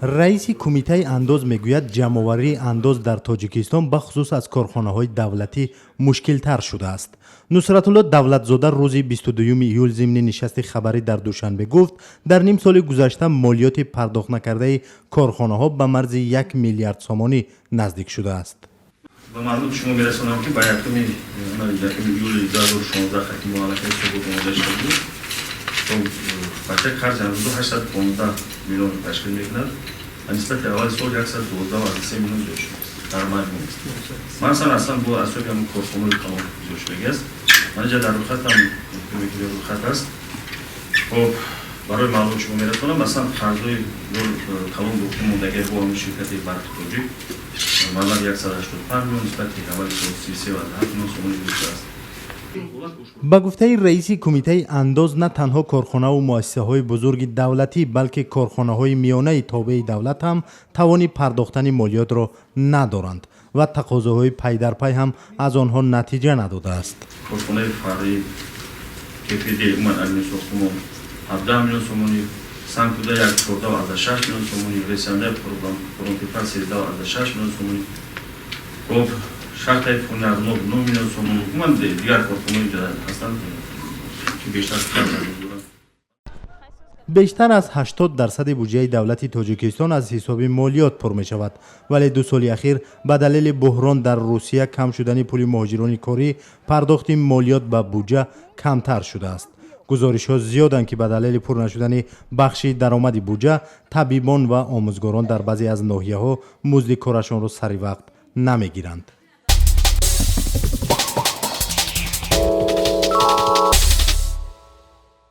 رئیس کمیته انداز میگوید جمع‌آوری انداز در تاجیکستان به خصوص از کارخانه‌های دولتی مشکل تر شده است. نصرت الله دولتزاده روز 22 ایول ضمن نشست خبری در دوشنبه گفت در نیم سال گذشته مالیات پرداخت نکرده کارخانه‌ها به مرز 1 میلیارد سومانی نزدیک شده است. با معلوم شما میرسونم که با یکم ایول 2016 خطی معامله ثبوت آماده شده. بچه خرج امروز 815 میلیون تشکیل می‌کند. نسبت اول سال 112 میلیون زیاد شده است. در مجموع است. مثلا اصلا با اساس هم کارخانه تمام زیاد شده است. من جا در خط هم میگم خط است. خب برای معلوم شما میرسونم مثلا خرجای کلون گفتم مدگه با همین شرکت برق توجی مبلغ 185 میلیون نسبت اول سال 33 و 7 میلیون سومانی بیشتر است. با گفته رئیس کمیته انداز نه تنها کارخانه و مؤسسه های بزرگ دولتی بلکه کارخانه های میانه تابع دولت هم توان پرداختن مالیات را ندارند و تقاضاهای پی در پی هم از آنها نتیجه نداده است. کارخانه فرعی KPD من علمی ساختمان 17 میلیون سومانی، سنکودا 1.6 میلیون سومانی، رسانده پرونتیپر 13.6 میلیون سومانی. خب شرط فونر 9 میلیون سومانی. من دیگر کارخانه‌ای هستند که بیشتر کار می‌کنند. بیشتر از 80% بودجه دولت تاجیکستان از حساب مالیات پر می شود ولی 2 سال اخیر به دلیل بحران در روسیه کم شدن پول مهاجران کاری پرداخت مالیات به بودجه کمتر شده است. گزارش ها زیادند که به دلیل پر نشدن بخش درآمد بودجه طبیبان و آموزگاران در بعضی از ناحیه ها مزد کارشان را سر وقت نمی گیرند.